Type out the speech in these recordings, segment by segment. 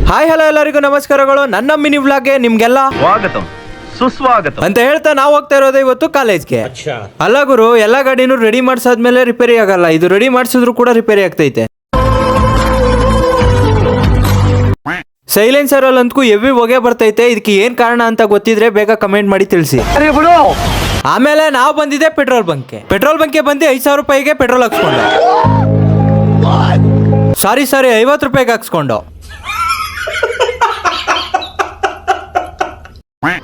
Hi hello ಎಲ್ಲರಿಗೂ ನಮಸ್ಕಾರಗಳು. ನನ್ನ ಮಿನಿ ವ್ಲಾಗ್ಗೆ ನಿಮ್ಗೆಲ್ಲ ಸ್ವಾಗತ ಸುಸ್ವಾಗತ ಅಂತ ಹೇಳ್ತಾ ನಾವು ಹೋಗ್ತಾ ಇರೋದು ಇವತ್ತು ಕಾಲೇಜ್ಗೆ. ಅಲ್ಲ ಗುರು, ಎಲ್ಲಾ ಗಾಡಿನೂ ರೆಡಿ ಮಾಡ್ಸಾದ್ಮೇಲೆ ರಿಪೇರಿ ಆಗಲ್ಲ, ಇದು ರೆಡಿ ಮಾಡ್ಸಿದ್ರು ಕೂಡ ರಿಪೇರಿ ಆಗ್ತೈತೆ. ಸೈಲೆನ್ಸರ್ ಅಲ್ಲಿ ಅಂತೂ ಎವಿ ಹೊಗೆ ಬರ್ತೈತೆ. ಇದಕ್ಕೆ ಏನ್ ಕಾರಣ ಅಂತ ಗೊತ್ತಿದ್ರೆ ಬೇಗ ಕಮೆಂಟ್ ಮಾಡಿ ತಿಳಿಸಿ. ಆಮೇಲೆ ನಾವು ಬಂದಿದ್ದೆ ಪೆಟ್ರೋಲ್ ಬಂಕ್ಗೆ ಬಂದು 5,000 ರೂಪಾಯಿಗೆ ಪೆಟ್ರೋಲ್ ಹಾಕ್ಸ್ಕೊಂಡು, ಸಾರಿ 50 ರೂಪಾಯಿಗೆ ಹಾಕ್ಸ್ಕೊಂಡು.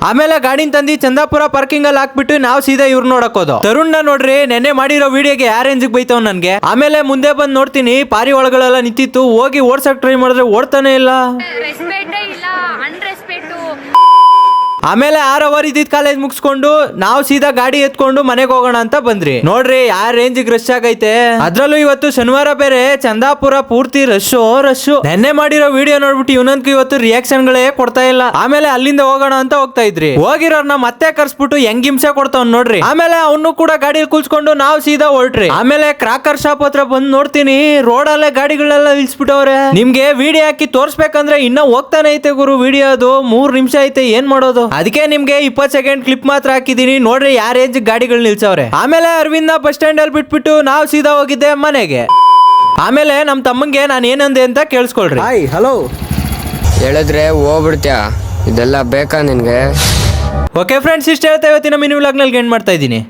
ಆಮೇಲೆ ಗಾಡಿನ ತಂದಿ ಚಂದಾಪುರ ಪಾರ್ಕಿಂಗ್ ಅಲ್ಲಿ ಹಾಕ್ಬಿಟ್ಟು ನಾವು ಸೀದಾ ಇವ್ರು ನೋಡಕ್ ಹೋದೋ. ತರುಣ್ನ ನೋಡ್ರಿ, ನೆನ್ನೆ ಮಾಡಿರೋ ವಿಡಿಯೋಗೆ ಯಾರ ರೇಂಜಿಗೆ ಬೈತಾವ್ ನನ್ಗೆ. ಆಮೇಲೆ ಮುಂದೆ ಬಂದ್ ನೋಡ್ತೀನಿ ಪಾರಿ ಒಳಗಳೆಲ್ಲ ನಿಂತಿತ್ತು. ಹೋಗಿ ಓಡ್ಸಕ್ ಟ್ರೈ ಮಾಡಿದ್ರೆ ಓಡ್ತಾನೆ ಇಲ್ಲ. ಆಮೇಲೆ 6 ಅವರ್ ಇದ್ದಿದ್ ಕಾಲೇಜ್ ಮುಗಿಸ್ಕೊಂಡು ನಾವು ಸೀದಾ ಗಾಡಿ ಎತ್ಕೊಂಡು ಮನೆಗೆ ಹೋಗೋಣ ಅಂತ ಬಂದ್ರಿ. ನೋಡ್ರಿ ಯಾರ ರೇಂಜಿಗೆ ರಶ್ ಆಗೈತೆ. ಅದ್ರಲ್ಲೂ ಇವತ್ತು ಶನಿವಾರ ಬೇರೆ, ಚಂದಾಪುರ ಪೂರ್ತಿ ರಶ್. ನೆನ್ನೆ ಮಾಡಿರೋ ವಿಡಿಯೋ ನೋಡ್ಬಿಟ್ಟು ಇವನಂತೂ ಇವತ್ತು ರಿಯಾಕ್ಷನ್ ಗಳೇ ಕೊಡ್ತಾ ಇಲ್ಲ. ಆಮೇಲೆ ಅಲ್ಲಿಂದ ಹೋಗೋಣ ಅಂತ ಹೋಗ್ತಾ ಇದ್ರಿ. ಹೋಗಿರೋರ್ನ ಮತ್ತೆ ಕರ್ಸ್ಬಿಟ್ಟು ಹೆಂಗ್ ಹಿಂಸೆ ಕೊಡ್ತಾವ್ ನೋಡ್ರಿ. ಆಮೇಲೆ ಅವನು ಕೂಡ ಗಾಡಿಯಲ್ಲಿ ಕೂಲ್ಸ್ಕೊಂಡು ನಾವು ಸೀದಾ ಹೊರಟ್ರಿ. ಆಮೇಲೆ ಕ್ರಾಕರ್ ಶಾಪ್ ಹತ್ರ ಬಂದ್ ನೋಡ್ತೀನಿ ರೋಡಲ್ಲೇ ಗಾಡಿಗಳೆಲ್ಲ ನಿಲ್ಸ್ಬಿಟ್ಟವ್ರೆ. ನಿಮ್ಗೆ ವಿಡಿಯೋ ಹಾಕಿ ತೋರ್ಸ್ಬೇಕಂದ್ರೆ ಇನ್ನ ಹೋಗ್ತಾನೆ ಐತೆ ಗುರು ವಿಡಿಯೋ. ಅದು 3 ನಿಮಿಷ ಐತೆ, ಏನ್ ಮಾಡೋದು. ಅದಕ್ಕೆ ನಿಮ್ಗೆ 20 ಸೆಕೆಂಡ್ ಕ್ಲಿಪ್ ಮಾತ್ರ ಹಾಕಿದೀನಿ, ನೋಡ್ರಿ ಯಾರ ರೇಂಜ್ ಗಾಡಿಗಳು ನಿಲ್ಸವ್ರೆ. ಆಮೇಲೆ ಅರವಿಂದ ಬಸ್ ಸ್ಟ್ಯಾಂಡ್ ಅಲ್ಲಿ ಬಿಟ್ಬಿಟ್ಟು ನಾವು ಸೀದಾ ಹೋಗಿದ್ದೆ ಮನೆಗೆ. ಆಮೇಲೆ ನಮ್ ತಮ್ಮಂಗೆ ನಾನು ಏನಂದೆ ಅಂತ ಕೇಳಿಸ್ಕೊಳ್ರಿ. ಹಾಯ್ ಹಲೋ ಹೇಳಿದ್ರೆ ಹೋಗ್ಬಿಡ್ತ್ಯಾ, ಇದೆಲ್ಲ ಬೇಕಾ ನಿನ್ಗೆ? ಓಕೆ ಫ್ರೆಂಡ್ಸ್, ಇಷ್ಟ ಹೇಳ್ತಾ ಇವತ್ತಿನ ಮಿನಿ ವ್ಲಾಗ್ ನಲ್ಲಿ ಎಂಡ್ ಮಾಡ್ತಾ ಇದ್ದೀನಿ.